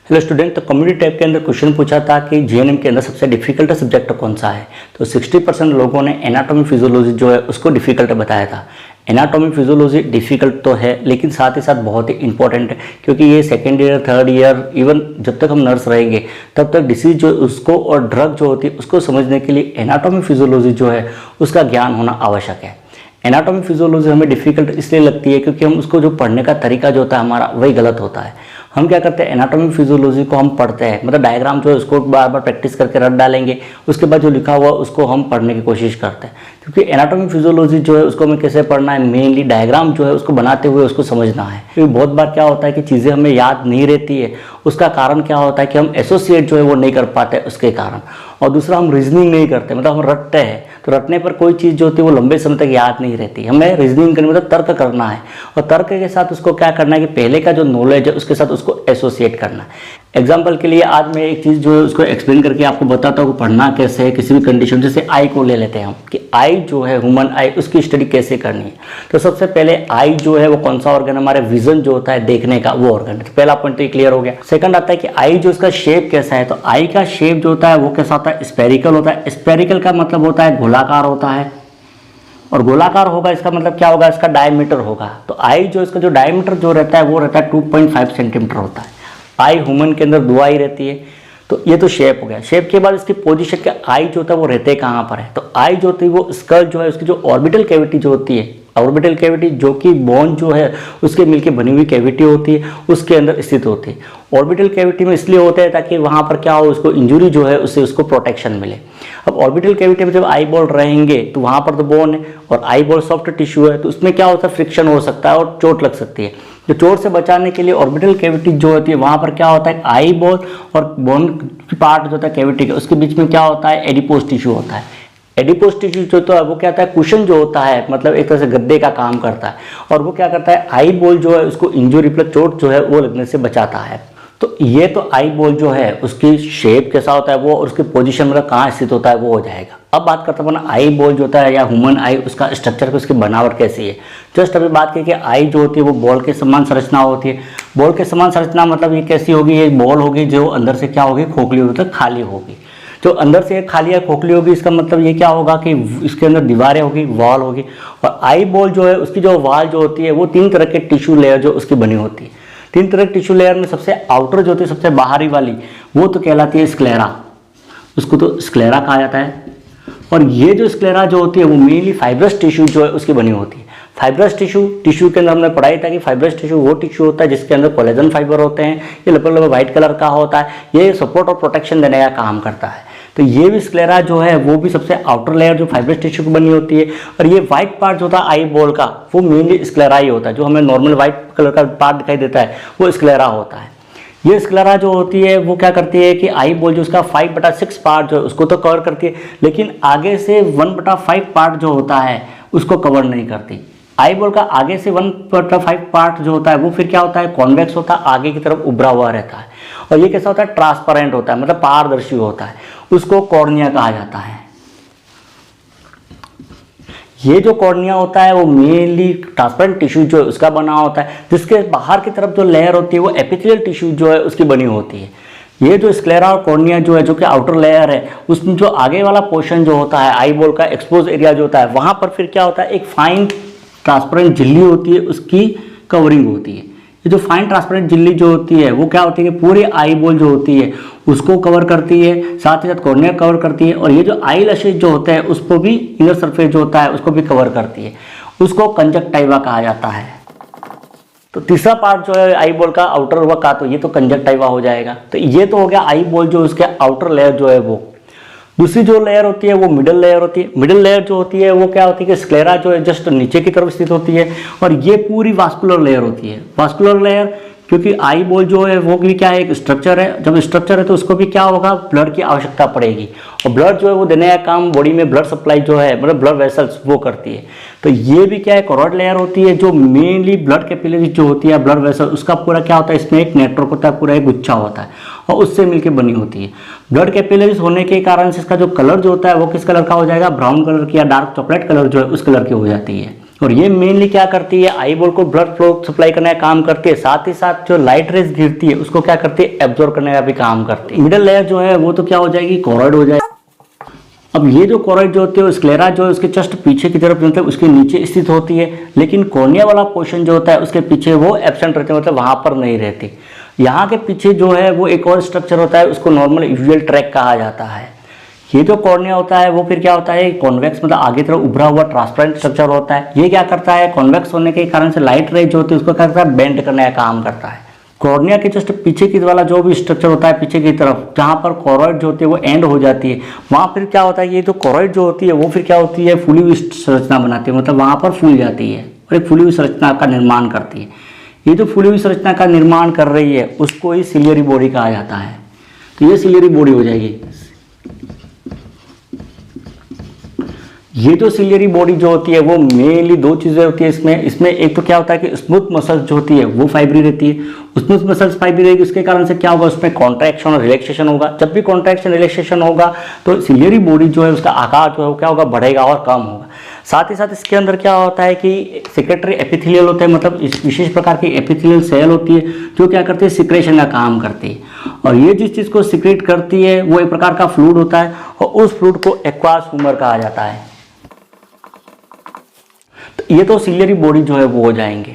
Hello student, तो community type के अंदर क्वेश्चन पूछा था कि जीएनएम के अंदर सबसे डिफिकल्ट सब्जेक्ट कौन सा है। तो 60% लोगों ने एनाटॉमी फिजियोलॉजी जो है उसको डिफिकल्ट बताया था। एनाटॉमी फिजियोलॉजी डिफिकल्ट तो है, लेकिन साथ ही साथ बहुत ही इंपॉर्टेंट है, क्योंकि ये second year, third year, even जब तक हम नर्स रहेंगे तब तक डिसीज जो उसको और ड्रग जो होती है उसको समझने के लिए एनाटॉमी फिजियोलॉजी जो है उसका ज्ञान होना आवश्यक है। एनाटॉमी फिजियोलॉजी हमें डिफिकल्ट इसलिए लगती है क्योंकि हम उसको जो पढ़ने का तरीका जो होता है हमारा वही गलत होता है। हम क्या करते हैं, एनाटॉमी फिजियोलॉजी को हम पढ़ते हैं, मतलब डायग्राम जो है उसको बार बार प्रैक्टिस करके रट डालेंगे, उसके बाद जो लिखा हुआ उसको हम पढ़ने की कोशिश करते हैं। क्योंकि एनाटॉमी फिजियोलॉजी जो है उसको हमें कैसे पढ़ना है, मेनली डायग्राम जो है उसको बनाते हुए उसको समझना है। क्योंकि बहुत बार क्या होता है कि चीज़ें हमें याद नहीं रहती है, उसका कारण क्या होता है कि हम एसोसिएट जो है वो नहीं कर पाते उसके कारण। और दूसरा, हम रीजनिंग नहीं करते, मतलब हम रटते हैं, तो रटने पर कोई चीज़ जो होती है वो लंबे समय तक याद नहीं रहती। हमें रीजनिंग करनी मतलब तर्क करना है, और तर्क के साथ उसको क्या करना है कि पहले का जो नॉलेज है उसके साथ उसको एसोसिएट करना है। एग्जाम्पल के लिए आज मैं एक चीज़ जो है उसको एक्सप्लेन करके आपको बताता हूँ पढ़ना कैसे है किसी भी कंडीशन। जैसे आई को ले लेते हैं हम, कि आई जो है ह्यूमन आई, उसकी स्टडी कैसे करनी है। तो सबसे पहले आई जो है वो कौन सा ऑर्गन है, हमारे विजन जो होता है देखने का वो ऑर्गन है। तो पहला पॉइंट तो ये क्लियर हो गया। सेकंड आता है कि आई जो इसका शेप कैसा है, तो आई का शेप जो होता है वो कैसा होता है, स्पेरिकल होता है। स्पेरिकल का मतलब होता है गोलाकार होता है, और गोलाकार होगा इसका मतलब क्या होगा, इसका डायमीटर होगा। तो आई जो इसका जो डायमीटर जो रहता है वो रहता है 2.5 सेंटीमीटर होता है। आई ह्यूमन के अंदर 2 आई रहती है। तो ये तो शेप हो गया। शेप के बाद इसकी पोजीशन के आई जो होता है वो रहते कहाँ पर है, तो आई जो होती है वो स्कल जो है उसकी जो ऑर्बिटल कैविटी जो होती है, ऑर्बिटल कैविटी जो कि बोन जो है उसके मिलके बनी हुई कैविटी होती है उसके अंदर स्थित होती है। ऑर्बिटल कैविटी में इसलिए होता है ताकि वहाँ पर क्या हो, उसको इंजुरी जो है उससे उसको प्रोटेक्शन मिले। अब ऑर्बिटल कैविटी में जब आई बॉल रहेंगे तो वहाँ पर तो बोन है, और आई बॉल सॉफ्ट टिश्यू है, तो उसमें क्या होता है, फ्रिक्शन हो सकता है और चोट लग सकती है। तो चोट से बचाने के लिए ऑर्बिटल कैविटी जो होती है वहाँ पर क्या होता है, आई बॉल और बोन की पार्ट जो होता है कैविटी का उसके बीच में क्या होता है, एडिपोज टिश्यू होता है। एडिपोज टिश्यू जो तो है वो क्या होता है, कुशन जो होता है, मतलब एक तरह से गद्दे का काम करता है, और वो क्या करता है, आई बॉल जो है उसको इंजुरी प्लस चोट जो है वो लगने से बचाता है। तो ये तो आई बॉल जो है उसकी शेप कैसा होता है वो, और उसकी पोजीशन मतलब कहाँ स्थित होता है वो हो जाएगा। अब बात करते हैं ना आई बॉल जो होता है या ह्यूमन आई, उसका स्ट्रक्चर उसकी बनावट कैसी है। जस्ट अभी बात की कि आई जो होती है वो बॉल के समान संरचना होती है। बॉल के समान संरचना मतलब ये कैसी होगी, ये बॉल होगी जो अंदर से क्या होगी, खोखली होगी, तो खाली होगी। जो अंदर से खाली या खोखली होगी इसका मतलब ये क्या होगा कि इसके अंदर दीवारें होगी, वॉल होगी। और आई बॉल जो है उसकी जो वॉल जो होती है वो 3 तरह के टिश्यू लेयर जो उसकी बनी होती है। 3 तरह के टिश्यू लेयर में सबसे आउटर जो होती है, सबसे बाहरी वाली, वो तो कहलाती है स्क्लेरा, उसको तो स्क्लेरा कहा जाता है। और ये जो स्क्लेरा जो होती है वो मेनली फाइब्रस टिश्यू जो है उसकी बनी होती है। फाइब्रस टिश्यू के अंदर हमने पढ़ाई था कि फाइब्रस टिश्यू वो टिश्यू होता है जिसके अंदर कोलेजन फाइबर होते हैं, ये लगभग व्हाइट कलर का होता है, ये सपोर्ट और प्रोटेक्शन देने का काम करता है। तो ये भी स्क्लेरा जो है वो भी सबसे आउटर लेयर जो फाइब्रस टिश्यू की बनी होती है। और ये व्हाइट पार्ट जो होता है आई बॉल का वो मेनली स्क्लेरा ही होता है, जो हमें नॉर्मल व्हाइट कलर का पार्ट दिखाई देता है वो स्क्लेरा होता है। ये स्क्लेरा जो होती है वो क्या करती है कि आई बॉल जो उसका 5/6 पार्ट जो है उसको तो कवर करती है, लेकिन आगे से 1/5 पार्ट जो होता है उसको कवर नहीं करती। आई बॉल का आगे से 1/5 पार्ट जो होता है वो फिर क्या होता है, कॉन्वेक्स होता है, आगे की तरफ उभरा हुआ रहता है। और ये कैसा होता है, ट्रांसपेरेंट होता है, मतलब पारदर्शी होता है, उसको कॉर्निया कहा जाता है। ये जो कॉर्निया होता है वो मेनली ट्रांसपेरेंट टिश्यू जो है उसका बना होता है, जिसके बाहर की तरफ जो लेयर होती है वो एपिथेलियल टिश्यू जो है उसकी बनी होती है। ये जो स्क्लेरा और कॉर्निया जो है जो कि आउटर लेयर है, उसमें जो आगे वाला पोर्शन जो होता है आई बॉल का एक्सपोज एरिया जो होता है वहां पर फिर क्या होता है, एक फाइन ट्रांसपेरेंट झिल्ली होती है, उसकी कवरिंग होती है। ये जो फाइन ट्रांसपेरेंट झिल्ली जो होती है वो क्या होती है कि पूरी आई बॉल जो होती है उसको कवर करती है, साथ ही साथ कॉर्निया कवर करती है, और ये जो आई लैशेज जो होते हैं उसको भी, इनर सरफेस जो होता है उसको भी कवर करती है, उसको कंजक्टाइवा कहा जाता है। तो तीसरा पार्ट जो है आई बॉल का आउटर हुआ का, तो ये तो कंजक्टाइवा हो जाएगा। तो ये तो हो गया आई बॉल जो उसके आउटर लेयर जो है वो। दूसरी जो लेयर होती है वो मिडल लेयर होती है। मिडल लेयर जो होती है वो क्या होती है कि स्क्लेरा जो है जस्ट नीचे की तरफ स्थित होती है, और ये पूरी वास्कुलर लेयर होती है। वास्कुलर लेयर क्योंकि आई बॉल जो है वो भी क्या है, एक स्ट्रक्चर है। जब स्ट्रक्चर है तो उसको भी क्या होगा, ब्लड की आवश्यकता पड़ेगी, और ब्लड जो है वो देने का काम बॉडी में ब्लड सप्लाई जो है, मतलब ब्लड वेसल्स वो करती है। तो ये भी क्या है, कॉर्ड लेयर होती है जो मेनली ब्लड कैपिलरी जो होती है, ब्लड वेसल, उसका पूरा क्या होता है, इसमें एक नेटवर्क होता है, पूरा एक गुच्छा होता है, और उससे मिलकर बनी होती है। ब्लड कैपिलरीज होने के कारण से इसका जो कलर जो होता है वो किस कलर का हो जाएगा, ब्राउन कलर की या डार्क चॉकलेट कलर जो है उस कलर की हो जाती है। और ये मेनली क्या करती है, आई बॉल को ब्लड फ्लो सप्लाई करने का काम करती है, साथ ही साथ जो लाइट रेज गिरती है उसको क्या करती है, एब्जॉर्ब करने का भी काम करती है। मिडिल लेयर जो है वो तो क्या हो जाएगी, कोरॉइड हो जाएगी। अब ये जो कोरॉइड जो होती है स्क्लेरा जो है उसके जस्ट पीछे की तरफ जो होता है उसके नीचे स्थित होती है, लेकिन कॉर्निया वाला पोर्शन जो होता है उसके पीछे वो एब्सेंट रहते हैं, मतलब वहां पर नहीं रहती। यहाँ के पीछे जो है वो एक और स्ट्रक्चर होता है, उसको नॉर्मल यूजुअल ट्रैक कहा जाता है। ये जो कॉर्निया होता है वो फिर क्या होता है, कॉन्वेक्स मतलब आगे तरफ उभरा हुआ ट्रांसपेरेंट स्ट्रक्चर होता है। ये क्या करता है, कॉन्वेक्स होने के कारण से लाइट रेज जो होती है उसको क्या करता है, बेंड करने का काम करता है। कॉर्निया के जस्ट पीछे की वाला जो भी स्ट्रक्चर होता है पीछे की तरफ, जहाँ पर कोरॉइड जो होती है वो एंड हो जाती है, वहाँ फिर क्या होता है, ये जो कोरॉइड जो होती है वो फिर क्या होती है, फूली हुई संरचना बनाती है, मतलब वहाँ पर फूल जाती है और एक फूली हुई संरचना का निर्माण करती है। ये जो फूली हुई संरचना का निर्माण कर रही है उसको ही सिलियरी बॉडी कहा जाता है। तो ये सिलियरी बॉडी हो जाएगी। ये जो सिलियरी बॉडी जो होती है वो मेनली दो चीज़ें होती है इसमें एक तो क्या होता है कि स्मूथ मसल्स जो होती है वो फाइबरी रहती है। स्मूथ मसल्स फाइबरी रहेगी, उसके कारण से क्या होगा, उसमें कॉन्ट्रैक्शन और रिलैक्सेशन होगा। जब भी कॉन्ट्रैक्शन रिलैक्सेशन होगा तो सिलियरी बॉडी जो है उसका आकार जो है वो क्या होगा, बढ़ेगा और कम होगा। साथ ही साथ इसके अंदर क्या होता है कि सेक्रेटरी एपिथेलियल होता है, मतलब इस विशेष प्रकार की एपिथेलियल सेल होती है जो क्या करती है, सिक्रेशन का काम करती है। और ये जिस चीज़ को सिक्रेट करती है वो एक प्रकार का फ्लूइड होता है और उस फ्लूइड को एक्वास ह्यूमर कहा जाता है। ये तो सिलियरी बॉडी जो है वो हो जाएंगे।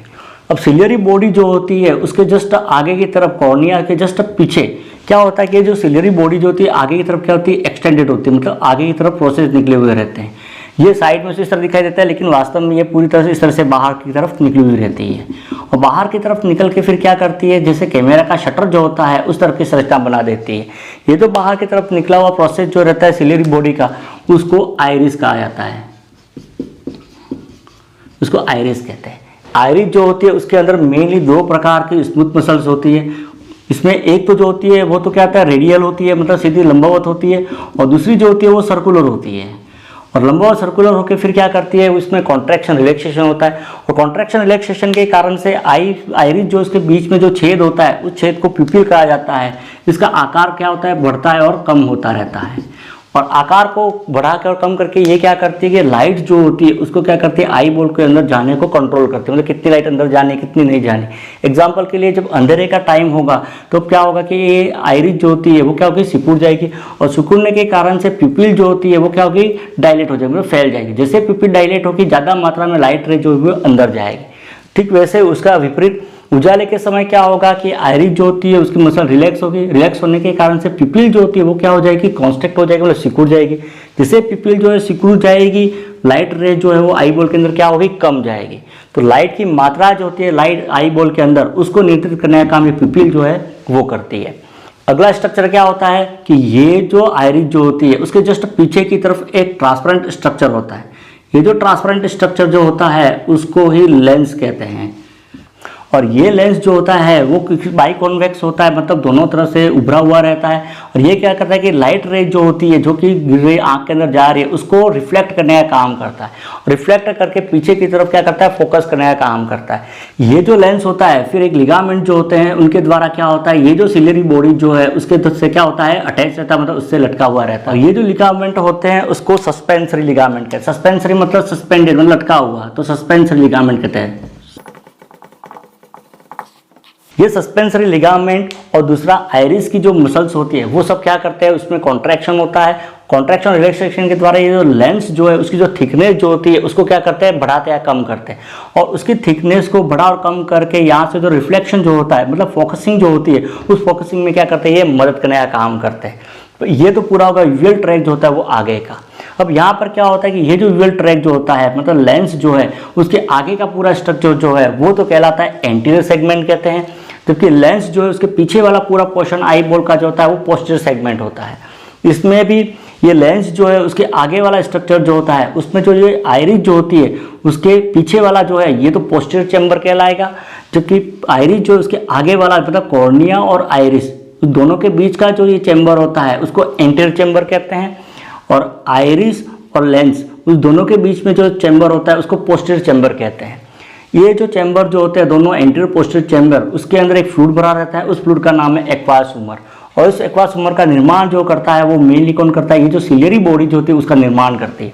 अब सिलियरी बॉडी जो होती है उसके जस्ट आगे की तरफ, कॉर्निया के जस्ट पीछे क्या होता है कि जो सिलियरी बॉडी जो होती है आगे की तरफ क्या होती है, एक्सटेंडेड होती है, मतलब आगे की तरफ प्रोसेस निकले हुए रहते हैं। ये साइड में से इस तरह दिखाई देता है, लेकिन वास्तव में ये पूरी तरह से इस तरह से बाहर की तरफ निकली हुई रहती है। और बाहर की तरफ निकल के फिर क्या करती है, जैसे कैमरा का शटर जो होता है उस तरह की संरचना बना देती है। ये जो बाहर की तरफ निकला हुआ प्रोसेस जो रहता है सिलियरी बॉडी का, उसको आइरिस कहा जाता है, उसको आइरिस कहते हैं। आइरिस जो होती है उसके अंदर मेनली दो प्रकार की स्मूथ मसल्स होती है। इसमें एक तो जो होती है वो तो क्या होता है, रेडियल होती है, मतलब सीधी लंबवत होती है, और दूसरी जो होती है वो सर्कुलर होती है। और लंबा और सर्कुलर होकर फिर क्या करती है, उसमें कॉन्ट्रैक्शन रिलैक्सेशन होता है, और कॉन्ट्रैक्शन रिलैक्सेशन के कारण से आइरिस जो उसके बीच में जो छेद होता है उस छेद को प्यूपिल कहा जाता है। इसका आकार क्या होता है, बढ़ता है और कम होता रहता है। और आकार को बढ़ाकर और कम करके ये क्या करती है कि लाइट जो होती है उसको क्या करती है, आई बॉल के अंदर जाने को कंट्रोल करती है, मतलब कितनी लाइट अंदर जानी कितनी नहीं जानी। एग्जांपल के लिए जब अंधेरे का टाइम होगा तो क्या होगा कि ये आइरिस जो होती है वो क्या होगी, सिकुड़ जाएगी, और सिकुड़ने के कारण से प्यूपिल जो होती है वो क्या होगी, डायलेट हो जाएगी, मतलब फैल जाएगी। जैसे प्यूपिल डायलेट होगी ज़्यादा मात्रा में लाइट रे जो है अंदर जाएगी। ठीक वैसे उसका विपरीत उजाले के समय क्या होगा कि आइरिस जो होती है उसकी मसल रिलैक्स होगी, रिलैक्स होने के कारण से पिपिल जो होती है वो क्या हो जाएगी, कॉन्स्ट्रिक्ट हो जाएगी, मतलब सिकुड़ जाएगी। जिससे पिपिल जो है सिकुड़ जाएगी, लाइट रे जो है वो आई बॉल के अंदर क्या होगी, कम जाएगी। तो लाइट की मात्रा जो होती है लाइट आई बॉल के अंदर उसको नियंत्रित करने का काम ये पिपिल जो है वो करती है। अगला स्ट्रक्चर क्या होता है कि ये जो आइरिस जो होती है उसके जस्ट पीछे की तरफ एक ट्रांसपेरेंट स्ट्रक्चर होता है। ये जो ट्रांसपेरेंट स्ट्रक्चर जो होता है उसको ही लेंस कहते हैं। और ये लेंस जो होता है वो बाई कॉन्वेक्स होता है, मतलब दोनों तरफ से उभरा हुआ रहता है। और ये क्या करता है कि लाइट रे जो होती है जो कि रे आँख के अंदर जा रही है उसको रिफ्लेक्ट करने का काम करता है, और रिफ्लेक्ट करके पीछे की तरफ क्या करता है, फोकस करने का काम करता है। ये जो लेंस होता है फिर एक लिगामेंट जो होते हैं उनके द्वारा क्या होता है, ये जो सिलियरी बॉडी जो है उसके से क्या होता है, अटैच रहता है, मतलब उससे लटका हुआ रहता है। ये जो लिगामेंट होते हैं उसको सस्पेंसरी लिगामेंट कहते हैं। सस्पेंसरी मतलब सस्पेंडेड, मतलब लटका हुआ, तो सस्पेंसरी लिगामेंट कहते हैं। ये सस्पेंसरी लिगामेंट और दूसरा आइरिस की जो मसल्स होती है वो सब क्या करते हैं, उसमें कॉन्ट्रैक्शन होता है। कॉन्ट्रैक्शन रिलैक्सेशन के द्वारा ये जो लेंस जो है उसकी जो थिकनेस जो होती है उसको क्या करते हैं, बढ़ाते हैं, कम करते हैं। और उसकी थिकनेस को बढ़ा और कम करके यहाँ से जो रिफ्लेक्शन जो होता है, मतलब फोकसिंग जो होती है, उस फोकसिंग में क्या करते हैं, ये मदद करने का काम करते हैं। तो ये तो पूरा होगा यूजुअल ट्रैक जो होता है वो आगे का। अब यहाँ पर क्या होता है कि ये जो यूजुअल ट्रैक जो होता है, मतलब लेंस जो है उसके आगे का पूरा स्ट्रक्चर जो है वो तो कहलाता है एंटीरियर सेगमेंट कहते हैं, जबकि लेंस जो है उसके पीछे वाला पूरा पोर्शन आई बॉल का जो होता है वो पोस्टीरियर सेगमेंट होता है। इसमें भी ये लेंस जो है उसके आगे वाला स्ट्रक्चर जो होता है उसमें जो ये आइरिस जो होती है उसके पीछे वाला जो है ये तो पोस्टीरियर चैम्बर कहलाएगा, जबकि आइरिस जो उसके आगे वाला मतलब कॉर्निया और आइरिस दोनों के बीच का जो ये चैम्बर होता है उसको एंटीरियर चैम्बर कहते हैं। और आइरिस और लेंस उस दोनों के बीच में जो चैम्बर होता है उसको पोस्टीरियर चैम्बर कहते हैं। ये जो चैम्बर जो होते हैं दोनों एंटीरियर पोस्टीरियर चैम्बर, उसके अंदर एक फ्लूइड भरा रहता है, उस फ्लूइड का नाम है एक्वास ह्यूमर। और इस एक्वास ह्यूमर का निर्माण जो करता है वो मेनली कौन करता है, ये जो सिलियरी बॉडी जो होती है उसका निर्माण करती है।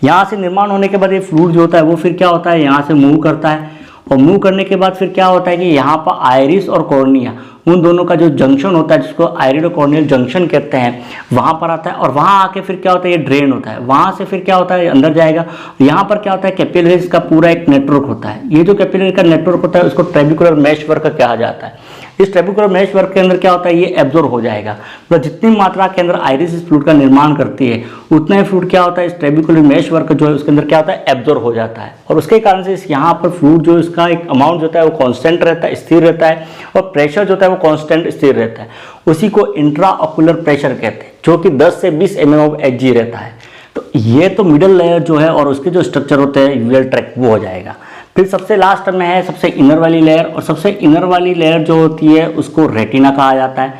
यहाँ से निर्माण होने के बाद ये फ्लूइड जो होता है वो फिर क्या होता है, यहाँ से मूव करता है, और मूव करने के बाद फिर क्या होता है कि यहाँ पर आइरिस और कॉर्निया, उन दोनों का जो जंक्शन होता है जिसको आइरिस और कॉर्नियल जंक्शन कहते हैं, वहाँ पर आता है। और वहाँ आके फिर क्या होता है, ये ड्रेन होता है, वहाँ से फिर क्या होता है, अंदर जाएगा। यहाँ पर क्या होता है, कैपिलरीज का पूरा एक नेटवर्क होता है। ये जो कैपिलरी का नेटवर्क होता है उसको ट्रेबिकुलर मेश वर्क कहा जाता है। इस ट्रेबिकुलर मेश वर्क के अंदर क्या होता है, ये एब्जॉर्ब हो जाएगा। मतलब जितनी मात्रा के अंदर आइरिस इस फ्लूइड का निर्माण करती है उतना ही फ्लूइड क्या होता है, इस ट्रेबिकुलर मेश वर्क जो है उसके अंदर क्या होता है, एब्जॉर्ब हो जाता है। और उसके कारण से इस यहाँ पर फ्लूइड जो इसका एक अमाउंट जो होता है वो कांस्टेंट रहता है, स्थिर रहता है, और प्रेशर जो होता है वो कांस्टेंट स्थिर रहता है। उसी को इंट्रा ऑक्यूलर प्रेशर कहते हैं, जो कि 10 से 20 mm ऑफ Hg रहता है। तो ये तो मिडल लेयर जो है और उसके जो स्ट्रक्चर होते हैं यूएल ट्रैक वो हो जाएगा। फिर सबसे लास्ट में है सबसे इनर वाली लेयर, और सबसे इनर वाली लेयर जो होती है उसको रेटिना कहा जाता है।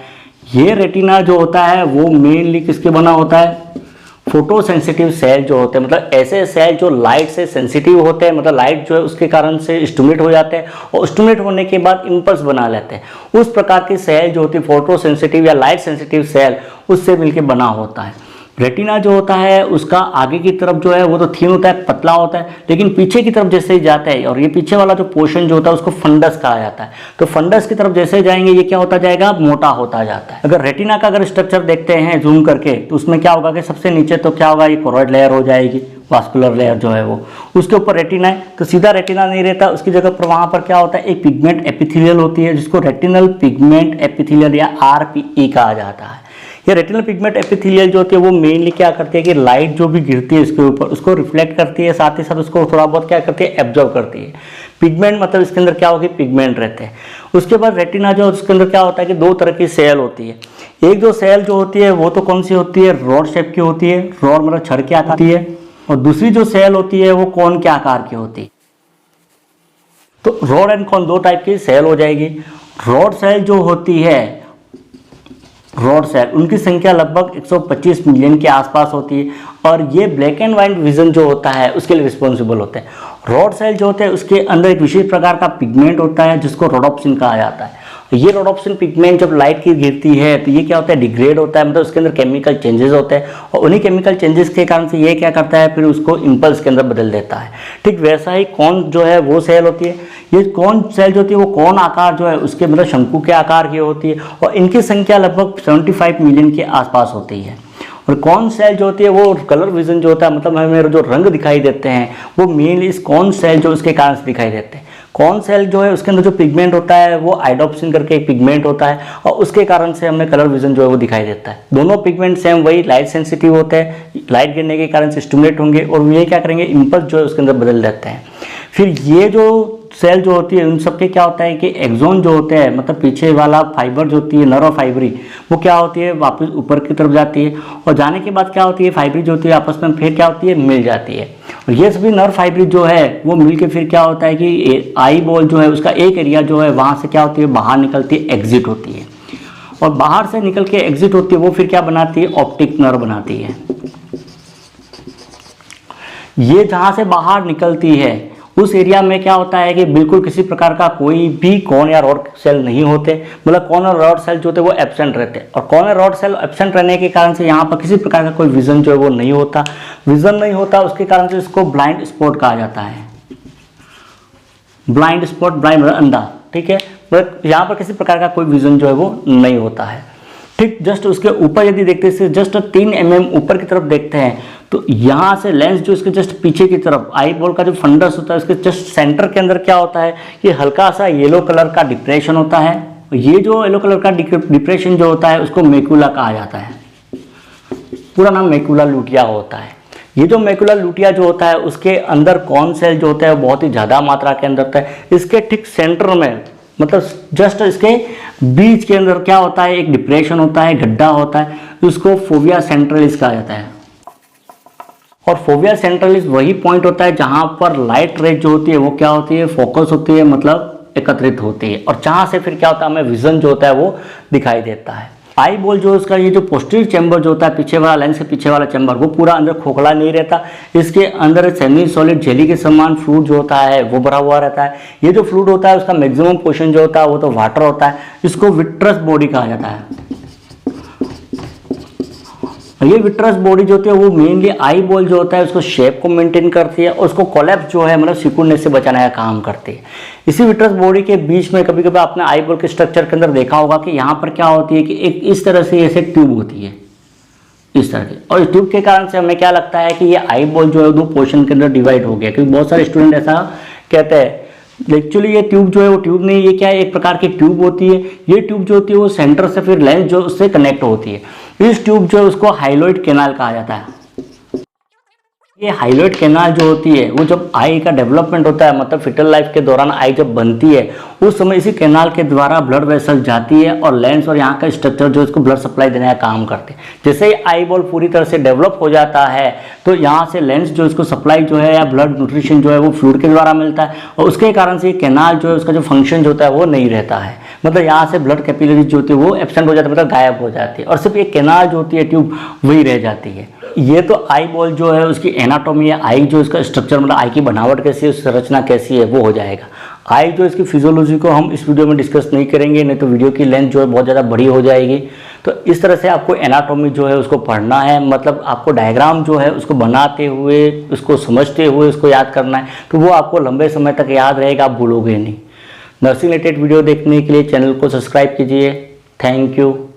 ये रेटिना जो होता है वो मेनली किसके बना होता है, फोटो सेंसिटिव सेल जो होते हैं, मतलब ऐसे सेल जो लाइट से सेंसिटिव होते हैं, मतलब लाइट जो है उसके कारण से स्टिमुलेट हो जाते हैं, और स्टिमुलेट होने के बाद इम्पल्स बना लेते हैं। उस प्रकार की सेल जो होती है फोटो सेंसिटिव या लाइट सेंसिटिव सेल, उससे मिलकर बना होता है। रेटिना जो होता है उसका आगे की तरफ जो है वो तो थिन होता है, पतला होता है, लेकिन पीछे की तरफ जैसे ही जाता है, और ये पीछे वाला जो पोर्शन जो होता है उसको फंडस कहा जाता है। तो फंडस की तरफ जैसे जाएंगे ये क्या होता जाएगा, मोटा होता जाता है। अगर रेटिना का अगर स्ट्रक्चर देखते हैं जूम करके तो उसमें क्या होगा कि सबसे नीचे तो क्या होगा, ये कोरोइड लेयर हो जाएगी, वास्कुलर लेयर जो है वो, उसके ऊपर रेटिना है। तो सीधा रेटिना नहीं रहता, उसकी जगह पर वहाँ पर क्या होता है, एक पिगमेंट एपिथेलियल होती है जिसको रेटिनल पिगमेंट एपिथेलियल या RPE कहा जाता है। ये रेटिनल पिगमेंट एपिथेलियल जो होती है वो मेनली क्या करती है कि लाइट जो भी गिरती है इसके ऊपर उसको रिफ्लेक्ट करती है, साथ ही साथ उसको थोड़ा बहुत क्या करती है, एब्जॉर्ब करती है। पिगमेंट मतलब इसके अंदर क्या होगी, पिगमेंट रहते हैं। उसके बाद रेटिना जो उसके अंदर क्या होता है कि दो तरह की सेल होती है। एक जो सेल जो होती है वो तो कौन सी होती है, रॉड शेप की होती है, रॉड मतलब छड़ के आकार की है, और दूसरी जो सेल होती है वो कोन के आकार की होती है। तो रॉड एंड कोन दो टाइप की सेल हो जाएगी। रॉड सेल जो होती है, रॉड सेल, उनकी संख्या लगभग 125 मिलियन के आसपास होती है, और ये ब्लैक एंड व्हाइट विजन जो होता है उसके लिए रिस्पॉन्सिबल होते हैं। रॉड सेल जो होते हैं उसके अंदर एक विशेष प्रकार का पिगमेंट होता है जिसको रोडोप्सिन कहा जाता है। ये रोडोप्सिन पिगमेंट जब लाइट की गिरती है तो ये क्या होता है, डिग्रेड होता है, मतलब उसके अंदर केमिकल चेंजेस होते हैं, और उन्हीं केमिकल चेंजेस के कारण से ये क्या करता है, फिर उसको इम्पल्स के अंदर बदल देता है। ठीक वैसा ही कौन जो है वो सेल होती है। ये कौन सेल जो होती है वो कौन आकार जो है उसके मतलब शंकु के आकार की होती है, और इनकी संख्या लगभग 75 मिलियन के आसपास होती है। और कौन सेल जो होती है वो कलर विजन जो होता है, मतलब हमें जो रंग दिखाई देते हैं वो मेनली इस कौन सेल जो उसके कारण से दिखाई देते हैं। कौन सेल जो है उसके अंदर जो पिगमेंट होता है वो आइडोप्सिन करके एक पिगमेंट होता है, और उसके कारण से हमें कलर विजन जो है वो दिखाई देता है। दोनों पिगमेंट सेम वही लाइट सेंसिटिव होते हैं, लाइट गिरने के कारण से स्टिमुलेट होंगे और ये क्या करेंगे, इम्पल्स जो है उसके अंदर बदल देते हैं। फिर ये जो सेल जो होती है उन सबके क्या होता है कि एक्सोन जो होते हैं, मतलब पीछे वाला फाइबर जो होती है नर्व फाइबरी, वो क्या होती है वापस ऊपर की तरफ जाती है, और जाने के बाद क्या होती है फाइबरी जो होती है आपस में फिर क्या होती है, मिल जाती है। और ये सभी नर्व फाइबरी जो है वो मिल के फिर क्या होता है कि आई बॉल जो है उसका एक एरिया जो है वहाँ से क्या होती है, बाहर निकलती है, एग्जिट होती है, और बाहर से निकल के एग्जिट होती है वो फिर क्या बनाती है, ऑप्टिक नर्व बनाती है। ये जहाँ से बाहर निकलती है उस एरिया में क्या होता है कि बिल्कुल किसी प्रकार का कोई भी कॉन या रॉड सेल नहीं होते, मतलब कॉन और रॉड सेल जो होते हैं वो एब्सेंट रहते हैं, और कॉन और रॉड सेल एब्सेंट रहने के कारण से यहाँ पर किसी प्रकार का कोई विजन जो है वो नहीं होता। विजन नहीं होता उसके कारण से इसको ब्लाइंड स्पॉट कहा जाता है। ब्लाइंड स्पॉट, ब्लाइंड मतलब अंधा, ठीक है, बट यहाँ पर किसी प्रकार का कोई विजन जो है वो नहीं होता है। ठीक जस्ट उसके ऊपर यदि देखते हैं, जस्ट 3 mm ऊपर की तरफ देखते हैं तो यहाँ से लेंस जो इसके जस्ट पीछे की तरफ आई बॉल का जो फंडस होता है उसके जस्ट सेंटर के अंदर क्या होता है कि हल्का सा येलो कलर का डिप्रेशन होता है। ये जो येलो कलर का डिप्रेशन जो होता है उसको मैक्यूला कहा जाता है, पूरा नाम मैक्यूला लुटिया होता है। ये जो मैक्यूला लुटिया जो होता है उसके अंदर कॉन सेल जो होता है बहुत ही ज़्यादा मात्रा के अंदर होता है। इसके ठीक सेंटर में, मतलब जस्ट इसके बीच के अंदर क्या होता है, एक डिप्रेशन होता है, गड्ढा होता है, उसको फोविया सेंट्रलिस कहा जाता है। और फोविया सेंट्रलिस वही पॉइंट होता है जहां पर लाइट रेज जो होती है वो क्या होती है, फोकस होती है, मतलब एकत्रित होती है, और जहां से फिर क्या होता है हमें विजन जो होता है वो दिखाई देता है। आई बॉल जो इसका ये जो पोस्टीरियर चैम्बर जो होता है, पीछे वाला लेंस के पीछे वाला चैम्बर, वो पूरा अंदर खोखला नहीं रहता। इसके अंदर सेमी सॉलिड जेली के समान फ्लूइड जो होता है वो भरा हुआ रहता है। ये जो फ्लूइड होता है उसका मैक्सिमम पोर्शन जो होता है वो तो वाटर होता है। इसको विट्रस बॉडी कहा जाता है। ये विट्रस बॉडी जो होती है वो मेनली आई बॉल जो होता है उसको शेप को मेंटेन करती है और उसको कोलैप्स जो है मतलब सिकुड़ने से बचाने का काम करती है। इसी विट्रस बॉडी के बीच में कभी कभी आपने आई बॉल के स्ट्रक्चर के अंदर देखा होगा कि यहाँ पर क्या होती है कि एक इस तरह से ऐसे ट्यूब होती है, इस तरह की, और इस ट्यूब के कारण से हमें क्या लगता है कि ये आई बॉल जो है दो पोर्शन के अंदर डिवाइड हो गया, क्योंकि बहुत सारे स्टूडेंट ऐसा कहते हैं। एक्चुअली ये ट्यूब जो है वो ट्यूब नहीं, ये क्या है, एक प्रकार की ट्यूब होती है। ये ट्यूब जो होती है वो सेंटर से फिर लेंस जो उससे कनेक्ट होती है। इस ट्यूब जो है उसको हाइलोइड कैनाल कहा जाता है। ये हाइलोइड कैनाल जो होती है वो जब आई का डेवलपमेंट होता है, मतलब फिटल लाइफ के दौरान आई जब बनती है उस समय इसी कैनाल के द्वारा ब्लड वेसल जाती है और लेंस और यहाँ का स्ट्रक्चर जो इसको ब्लड सप्लाई देने का काम करते हैं। जैसे ही आई बॉल पूरी तरह से डेवलप हो जाता है तो यहाँ से लेंस जो इसको सप्लाई जो है या ब्लड न्यूट्रिशन जो है वो फ्लूइड के द्वारा मिलता है और उसके कारण से ये कैनाल जो है उसका जो फंक्शन जो होता है वो नहीं रहता है, मतलब यहाँ से ब्लड कैपिलरीज जो होती है वो एब्सेंट हो जाती है, मतलब गायब हो जाती है और सिर्फ ये कैनाल जो होती है ट्यूब वही रह जाती है। ये तो आई बॉल जो है उसकी एनाटॉमी है, आई जो इसका स्ट्रक्चर मतलब आई की बनावट कैसी है, संरचना कैसी है वो हो जाएगा। आई जो इसकी फिजियोलॉजी को हम इस वीडियो में डिस्कस नहीं करेंगे, नहीं तो वीडियो की लेंथ जो है बहुत ज़्यादा बड़ी हो जाएगी। तो इस तरह से आपको एनाटॉमी जो है उसको पढ़ना है, मतलब आपको डायग्राम जो है उसको बनाते हुए, उसको समझते हुए उसको याद करना है, तो वो आपको लंबे समय तक याद रहेगा, आप भूलोगे नहीं। नर्सिंग रिलेटेड वीडियो देखने के लिए चैनल को सब्सक्राइब कीजिए। Thank you.